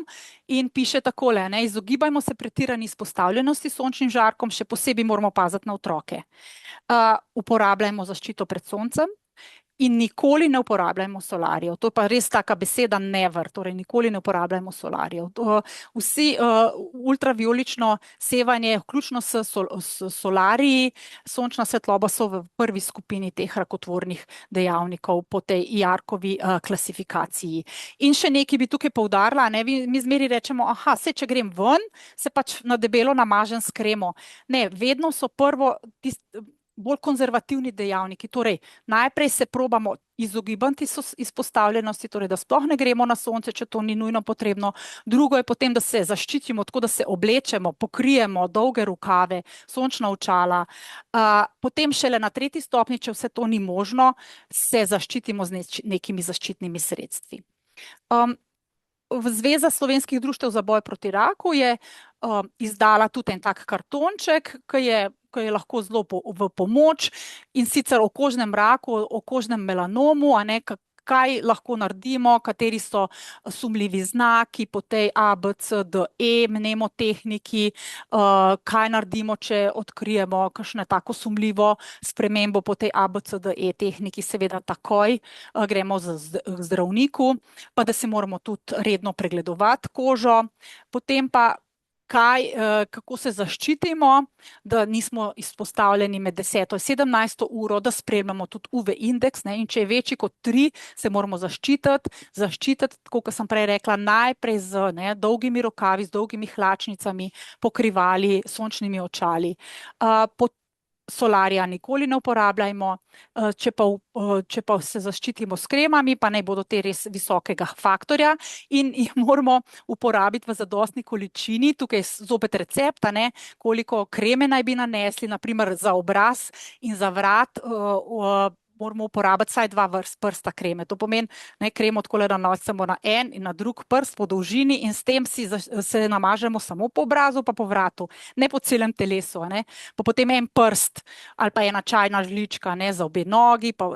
in piše takole, izogibajmo se pretirani izpostavljenosti sončnim žarkom, še posebej moramo paziti na otroke. Uporabljajmo zaščito pred soncem in nikoli ne uporabljajmo solarijev. To je pa res taka beseda never, torej nikoli ne uporabljajmo solarijev. Vsi ultravijolično sevanje, vključno s solariji, sončna svetloba so v prvi skupini teh rakotvornih dejavnikov po tej Jarkovi klasifikaciji. In še nekaj bi tukaj poudarila, mi zmeri rečemo, če grem ven, se pač na debelo namažem s kremo. Ne, vedno so prvo bolj konzervativni dejavniki, torej najprej se probamo izogibati izpostavljenosti, torej da sploh ne gremo na sonce, če to ni nujno potrebno. Drugo je potem, da se zaščitimo, tako da se oblečemo, pokrijemo dolge rokave, sončna očala. Potem šele na 3. stopnji, če vse to ni možno, se zaščitimo z nekimi zaščitnimi sredstvi. Zveza slovenskih društev za boj proti raku je izdala tudi en tak kartonček, ki je lahko zelo v pomoč, in sicer o kožnem raku, o kožnem melanomu, kaj lahko naredimo, kateri so sumljivi znaki po tej A, B, C, D, E mnemotehniki, kaj naredimo, če odkrijemo kakšno tako sumljivo spremembo po tej A, B, C, D, E tehniki, seveda takoj gremo k zdravniku, pa da se moramo tudi redno pregledovati kožo. Potem pa kako se zaščitimo, da nismo izpostavljeni med 10. in 17. uro, da spremljamo tudi UV indeks, in če je večji kot 3, se moramo zaščititi, tako kot sem prej rekla, najprej z dolgimi rokavi, z dolgimi hlačnicami, pokrivali, sončnimi očali. Solarija nikoli ne uporabljajmo, če pa se zaščitimo s kremami, pa naj bodo te res visokega faktorja in jih moramo uporabiti v zadostni količini. Tukaj je zopet recept, koliko kreme naj bi nanesli, naprimer za obraz in za vrat, moramo uporabiti vsaj 2 prsta kreme. To pomeni, ne, kremo takole nanosimo na en in na drug prst po dolžini in s tem se namažemo samo po obrazu pa po vratu, ne po celem telesu, ne. Pa potem en prst ali pa ena čajna žlička, ne, za obe nogi, pa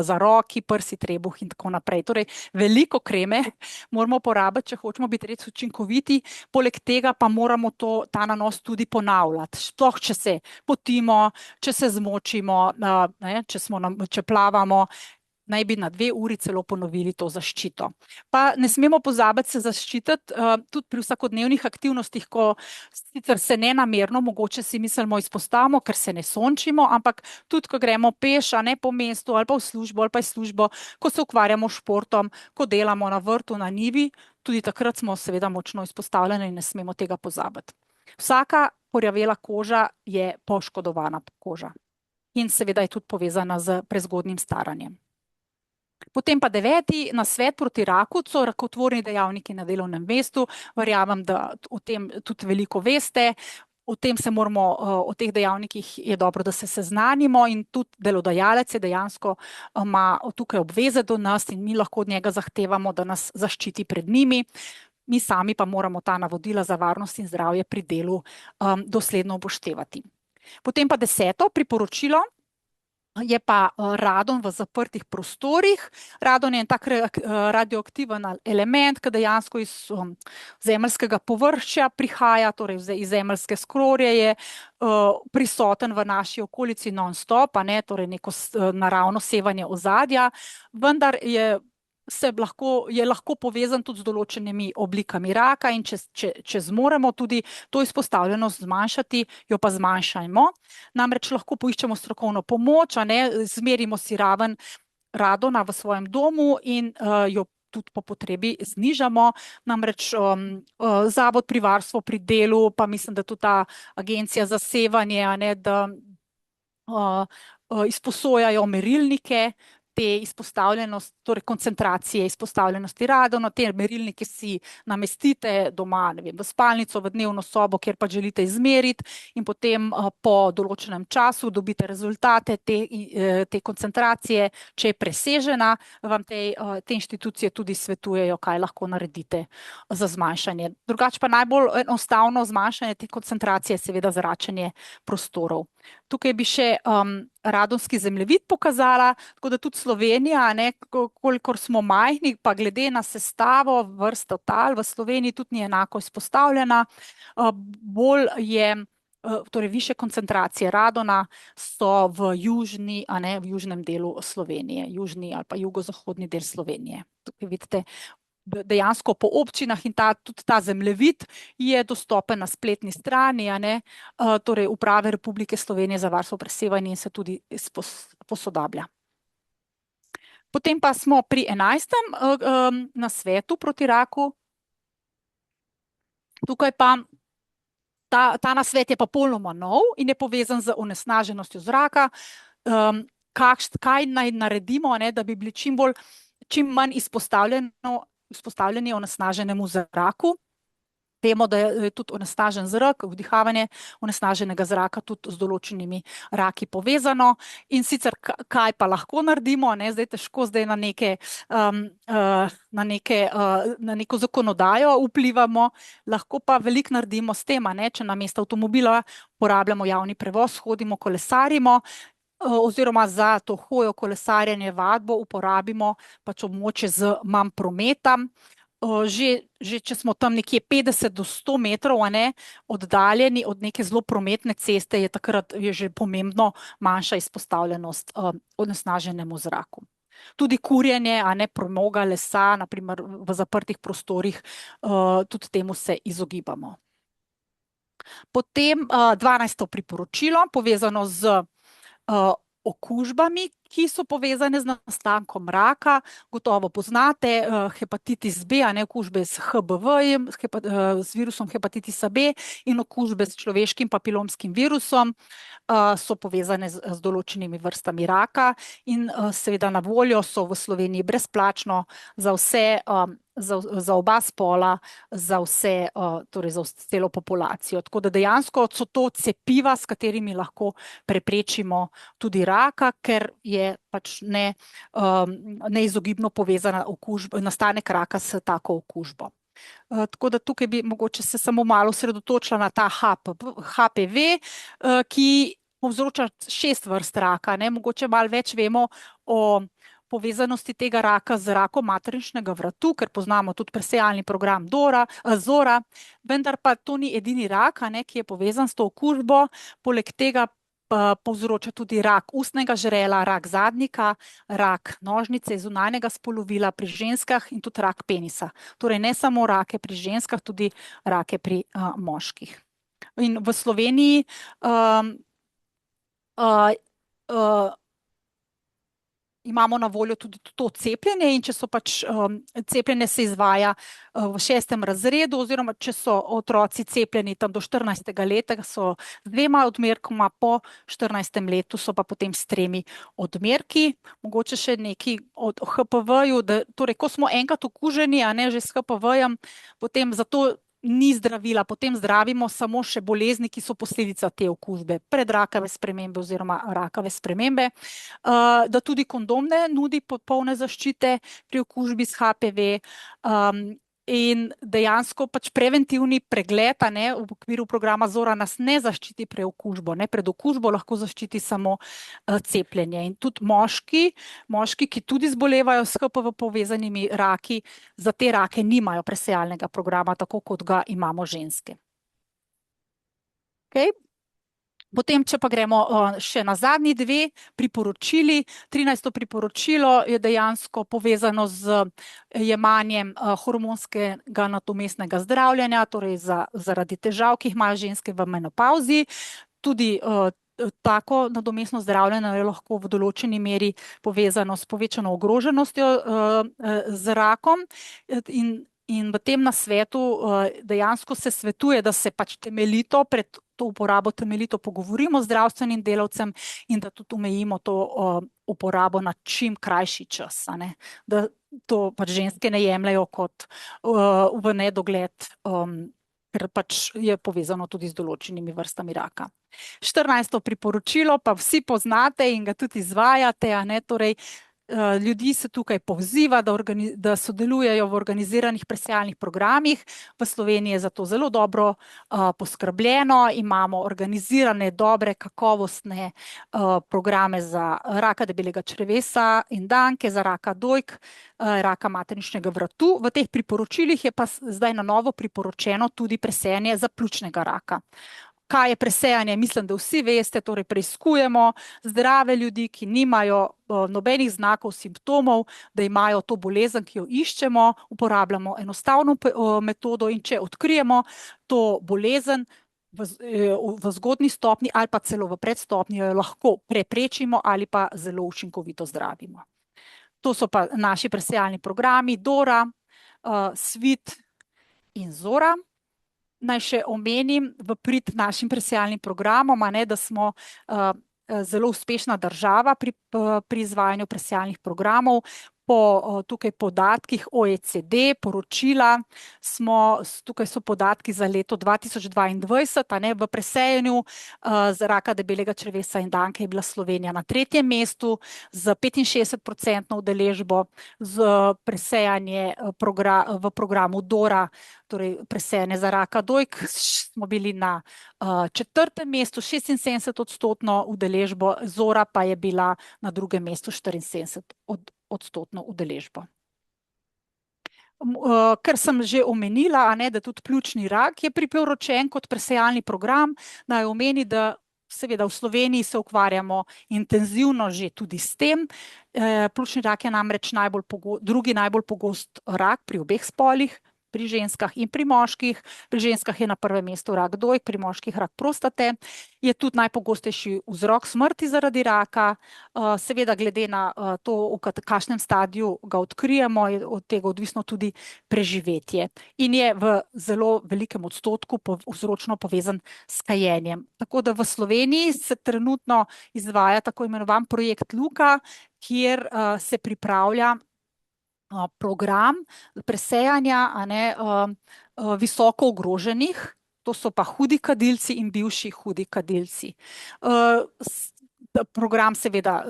za roki, prsi, trebuh in tako naprej. Torej, veliko kreme moramo porabiti, če hočemo biti res učinkoviti, poleg tega pa moramo ta nanos tudi ponavljati. Sploh, če se potimo, če se zmočimo, ne, če plavamo, naj bi na 2 uri celo ponovili to zaščito. Pa ne smemo pozabiti se zaščititi tudi pri vsakodnevnih aktivnostih, ko sicer se nenamerno, mogoče si mislimo, izpostavimo, ker se ne sončimo, ampak tudi, ko gremo peš, ne, po mestu ali pa v službo ali pa iz službo, ko se ukvarjamo s športom, ko delamo na vrtu, na njivi, tudi takrat smo seveda močno izpostavljeni in ne smemo tega pozabiti. Vsaka porjavela koža je poškodovana koža in seveda je tudi povezana z prezgodnjim staranjem. Potem pa 9. nasvet proti raku so rakotvorni dejavniki na delovnem mestu. Verjamem, da o tem tudi veliko veste. O teh dejavnikih je dobro, da se seznanimo in tudi delodajalec je dejansko ima tukaj obveze do nas in mi lahko od njega zahtevamo, da nas zaščiti pred njimi. Mi sami pa moramo ta navodila za varnost in zdravje pri delu dosledno upoštevati. Potem pa 10. priporočilo je pa radon v zaprtih prostorih. Radon je en tak radioaktiven element, ki dejansko iz zemeljskega površja prihaja, torej iz zemeljske skorje je prisoten v naši okolici non-stop, torej neko naravno sevanje ozadja, vendar je lahko povezan tudi z določenimi oblikami raka in če zmoremo tudi to izpostavljenost zmanjšati, jo pa zmanjšajmo. Namreč lahko poiščemo strokovno pomoč, zmerimo si raven radona v svojem domu in jo tudi po potrebi znižamo. Namreč Zavod pri varstvu pri delu, pa mislim, da tudi ta agencija za sevanje, da izposojajo merilnike te izpostavljenosti, torej koncentracije izpostavljenosti radona. Te merilnike si namestite doma, ne vem, v spalnico, v dnevno sobo, kjer pa želite izmeriti in potem po določenem času dobite rezultate te koncentracije. Če je presežena, vam te inštitucije tudi svetujejo, kaj lahko naredite za zmanjšanje. Drugače pa najbolj enostavno zmanjšanje te koncentracije je seveda zračenje prostorov. Tukaj bi še radonski zemljevid pokazala, tako da tudi Slovenija, kolikor smo majhni, pa glede na sestavo vrsto tal v Sloveniji tudi ni enako izpostavljena. Bolj je, torej više koncentracije radona so v južnem delu Slovenije, južni ali pa jugozahodni del Slovenije. Tukaj vidite dejansko po občinah in tudi ta zemljevid je dostopen na spletni strani, torej Uprave Republike Slovenije za varstvo pred sevanjem in se tudi posodablja. Potem pa smo pri 11. nasvetu proti raku. Tukaj pa ta nasvet je pa popolnoma nov in je povezan z onesnaženostjo zraka. Kaj naj naredimo, da bi bili čim manj izpostavljeni onesnaženemu zraku. Vemo, da je tudi onesnažen zrak, vdihavanje onesnaženega zraka tudi z določenimi raki povezano. In sicer, kaj pa lahko naredimo, zdaj težko na neko zakonodajo vplivamo, lahko pa veliko naredimo s tem, če namesto avtomobila uporabljamo javni prevoz, hodimo, kolesarimo, oziroma za to hojo, kolesarjenje, vadbo uporabimo pač območje z manj prometa. Že če smo tam nekje 50 do 100 metrov oddaljeni od neke zelo prometne ceste, je takrat že pomembno manjša izpostavljenost onesnaženemu zraku. Tudi kurjenje, premoga, lesa, na primer v zaprtih prostorih, tudi temu se izogibamo. Potem 12. priporočilo, povezano z okužbami, ki so povezane z nastankom raka. Gotovo poznate hepatitis B, okužbe s HBV-jem, z virusom hepatitisa B in okužbe s človeškim papilomskim virusom so povezane z določenimi vrstami raka in seveda na voljo so v Sloveniji brezplačno za vse za oba spola, za vse, torej za celo populacijo. Tako da dejansko so to cepiva, s katerimi lahko preprečimo tudi raka, ker je pač neizogibno povezana nastanek raka s tako okužbo. Tako da tukaj bi mogoče se samo malo osredotočila na ta HPV, ki povzroča 6 vrst raka. Mogoče malo več vemo o povezanosti tega raka z rakom materničnega vratu, ker poznamo tudi presejalni program Zora, vendar pa to ni edini rak, ki je povezan s to okužbo. Poleg tega povzroča tudi rak ustnega žrela, rak zadnjika, rak nožnice, zunanjega spolovila pri ženskah in tudi rak penisa. Torej ne samo rake pri ženskah, tudi rake pri moških. In v Sloveniji imamo na voljo tudi to cepljenje, in če so pač cepljenje se izvaja v 6. razredu, oziroma če so otroci cepljeni tam do 14. leta, so z 2 odmerkoma, po 14. letu so pa potem s 3 odmerki. Mogoče še nekaj o HPV-ju, torej ko smo enkrat okuženi, že s HPV-jem, potem zato ni zdravila, potem zdravimo samo še bolezni, ki so posledica te okužbe, predrakave spremembe oziroma rakave spremembe, da tudi kondom ne nudi popolne zaščite pri okužbi s HPV, in dejansko pač preventivni pregled v okviru programa Zora nas ne zaščiti pred okužbo. Pred okužbo lahko zaščiti samo cepljenje. In tudi moški, ki tudi zbolevajo s HPV povezanimi raki, za te rake nimajo presejalnega programa, tako kot ga imamo ženske. Potem, če pa gremo še na zadnji 2 priporočili. 13. priporočilo je dejansko povezano z jemanjem hormonskega nadomestnega zdravljenja, torej zaradi težav, ki jih imajo ženske v menopavzi. Tudi tako nadomestno zdravljenje je lahko v določeni meri povezano s povečano ogroženostjo z rakom, in v tem nasvetu dejansko se svetuje, da se pač temeljito pred to uporabo pogovorimo z zdravstvenim delavcem in da tudi omejimo to uporabo na čim krajši čas, da to pač ženske ne jemljajo kot v nedogled, ker pač je povezano tudi z določenimi vrstami raka. 14. priporočilo pa vsi poznate in ga tudi izvajate, torej ljudi se tukaj poziva, da sodelujejo v organiziranih presejalnih programih. V Sloveniji je za to zelo dobro poskrbljeno. Imamo organizirane, dobre, kakovostne programe za raka debelega črevesa in danke, za raka dojk, raka materničnega vratu. V teh priporočilih je pa zdaj na novo priporočeno tudi presejanje za pljučnega raka. Kaj je presejanje? Mislim, da vsi veste, torej preiskujemo zdrave ljudi, ki nimajo nobenih znakov, simptomov, da imajo to bolezen, ki jo iščemo, uporabljamo enostavno metodo, in če odkrijemo to bolezen v zgodnji stopnji ali pa celo v predstopnji, jo lahko preprečimo ali pa zelo učinkovito zdravimo. To so pa naši presejalni programi Dora, Svit in Zora. Naj še omenim v prid našim presejalnim programom, da smo zelo uspešna država pri izvajanju presejalnih programov. Po tukaj podatkih OECD poročila tukaj so podatki za leto 2022, v presejanju z raka debelega črevesa in danke je bila Slovenija na 3. mestu z 65% udeležbo, z presejanje v programu Dora, torej presejanje za raka dojk, smo bili na 4. mestu, 76% udeležbo, Zora pa je bila na 2. mestu 74% udeležbo. Ker sem že omenila, da tudi pljučni rak je priporočen kot presejalni program, naj omeni, da seveda v Sloveniji se ukvarjamo intenzivno že tudi s tem. Pljučni rak je namreč drugi najbolj pogost rak pri obeh spolih, pri ženskah in pri moških. Pri ženskah je na 1. mestu rak dojk, pri moških rak prostate. Je tudi najpogostejši vzrok smrti zaradi raka. Seveda glede na to, v kakšnem stadiju ga odkrijemo, je od tega odvisno tudi preživetje. In je v zelo velikem odstotku vzročno povezan s kajenjem. Tako da v Sloveniji se trenutno izvaja tako imenovan projekt Luka, kjer se pripravlja program presejanja, a ne, visoko ogroženih, to so pa hudi kadilci in bivši hudi kadilci. Program seveda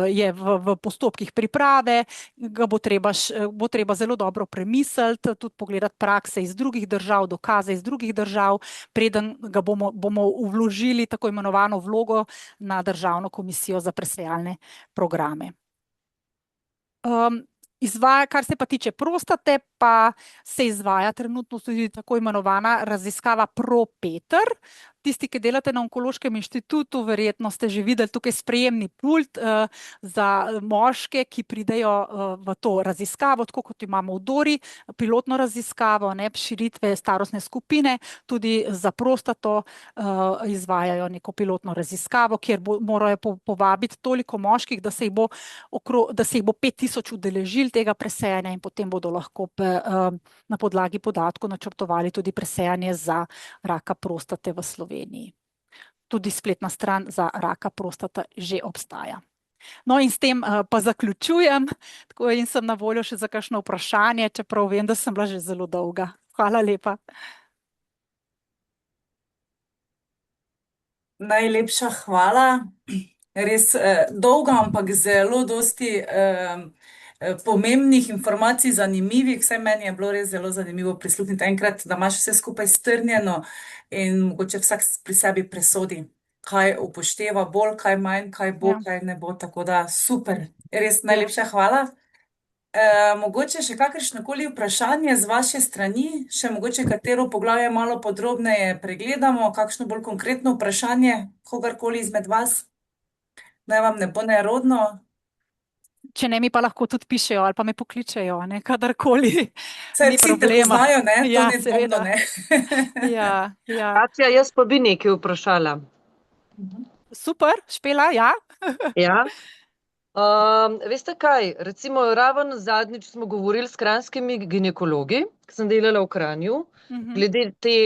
je v postopkih priprave, ga bo treba zelo dobro premisliti, tudi pogledati prakse iz drugih držav, dokaze iz drugih držav, preden ga bomo vložili tako imenovano vlogo na Državno komisijo za presejalne programe. Kar se pa tiče prostate, pa se izvaja trenutno tudi tako imenovana raziskava ProPeter. Tisti, ki delate na Onkološkem inštitutu, verjetno ste že videli tukaj sprejemni pult za moške, ki pridejo v to raziskavo, tako kot imamo v Dori, pilotno raziskavo, širitve starostne skupine, tudi za prostato izvajajo neko pilotno raziskavo, kjer morajo povabiti toliko moških, da se jih bo 5000 udeležili tega presejanja in potem bodo lahko na podlagi podatkov načrtovali tudi presejanje za raka prostate v Sloveniji. Tudi spletna stran za raka prostate že obstaja. No, in s tem pa zaključujem, tako in sem na voljo še za kakšno vprašanje, čeprav vem, da sem bila že zelo dolga. Hvala lepa. Najlepša hvala. Res dolga, ampak zelo dosti pomembnih informacij, zanimivih. Vsaj meni je bilo res zelo zanimivo prisluhniti enkrat, da imaš vse skupaj strnjeno in mogoče vsak pri sebi presodi, kaj upošteva bolj, kaj manj, kaj bo, kaj ne bo. Tako da super, res najlepša hvala. Mogoče še kakršnokoli vprašanje z vaše strani, še mogoče katero poglavje malo podrobneje pregledamo, kakšno bolj konkretno vprašanje, kogarkoli izmed vas, naj vam ne bo nerodno. Če ne, mi pa lahko tudi pišejo ali pa me pokličejo, kadarkoli. Saj vsi te poznajo, ne? To Ja, nedvomno, seveda. ne? Ja. Katja, jaz pa bi nekaj vprašala. Super, Špela, ja. Ja. Veste kaj, recimo raven zadnjič smo govorili s kranjskimi ginekologi, ki sem delala v Kranju, glede te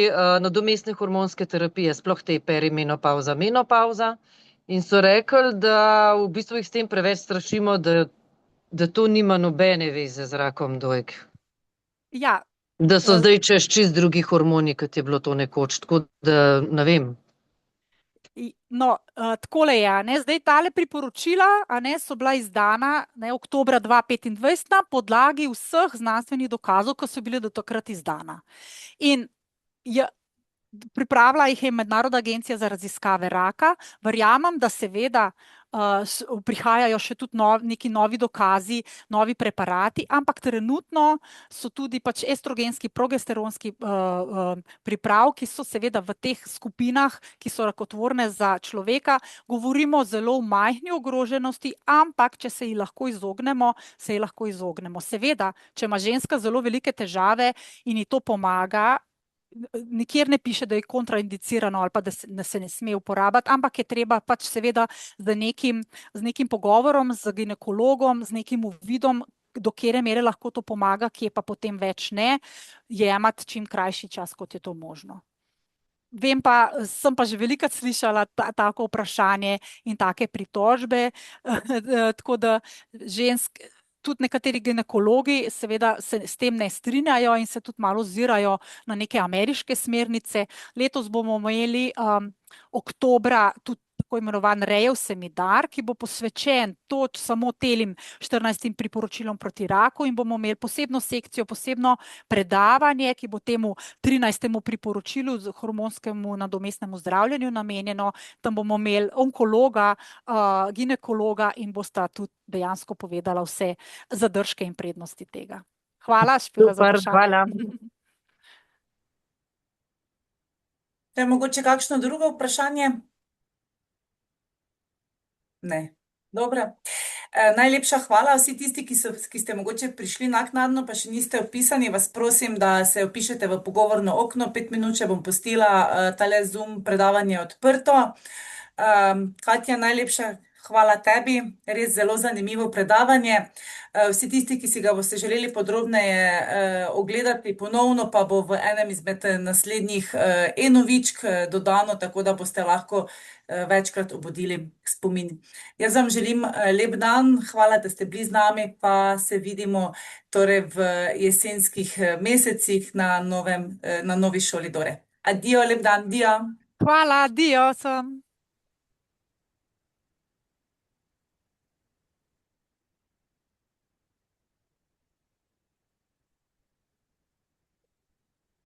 nadomestne hormonske terapije, sploh te perimenopauza, menopauza, in so rekli, da v bistvu jih s tem preveč strašimo, da to nima nobene veze z rakom dojk. Ja. Da so zdaj čist drugi hormoni, kot je bilo to nekoč, tako da ne vem. No, takole je, zdaj tale priporočila so bila izdana oktobra 2025 na podlagi vseh znanstvenih dokazov, ki so bili do takrat izdana. In pripravila jih je Mednarodna agencija za raziskave raka. Verjamem, da seveda prihajajo še tudi neki novi dokazi, novi preparati, ampak trenutno so tudi pač estrogenski, progesteronski pripravki, so seveda v teh skupinah, ki so rakotvorne za človeka. Govorimo zelo o majhni ogroženosti, ampak če se ji lahko izognemo, se ji lahko izognemo. Seveda, če ima ženska zelo velike težave in ji to pomaga, nikjer ne piše, da je kontraindicirano ali pa da se ne sme uporabiti, ampak je treba pač seveda z nekim pogovorom, z ginekologom, z nekim uvidom, do kere mere lahko to pomaga, kje pa potem več ne, jemati čim krajši čas, kot je to možno. Vem pa, sem pa že velikokrat slišala tako vprašanje in take pritožbe, tako da tudi nekateri ginekologi seveda se s tem ne strinjajo in se tudi malo ozirajo na neke ameriške smernice. Letos bomo imeli oktobra tudi tako imenovan Rejev seminar, ki bo posvečen samo telim 14 priporočilom proti raku in bomo imeli posebno sekcijo, posebno predavanje, ki bo temu 13. priporočilu z hormonskemu nadomestnemu zdravljenju namenjeno. Tam bomo imeli onkologa, ginekologa in bosta tudi dejansko povedala vse zadržke in prednosti tega. Hvala, Špela, za vprašanje. Hvala. Je mogoče kakšno drugo vprašanje? Ne. Dobro. Najlepša hvala vsi tisti, ki ste mogoče prišli naknadno, pa še niste vpisani, vas prosim, da se vpišete v pogovorno okno. 5 minut, če bom pustila tale Zoom predavanje odprto. Katja, najlepša hvala tebi, res zelo zanimivo predavanje. Vsi tisti, ki si ga boste želeli podrobneje ogledati ponovno, pa bo v enem izmed naslednjih e-novičk dodano, tako da boste lahko večkrat obudili spomin. Jaz vam želim lep dan, hvala, da ste bili z nami, pa se vidimo torej v jesenskih mesecih na novi šoli Dore. Adijo, lep dan, Dija. Hvala, adijo.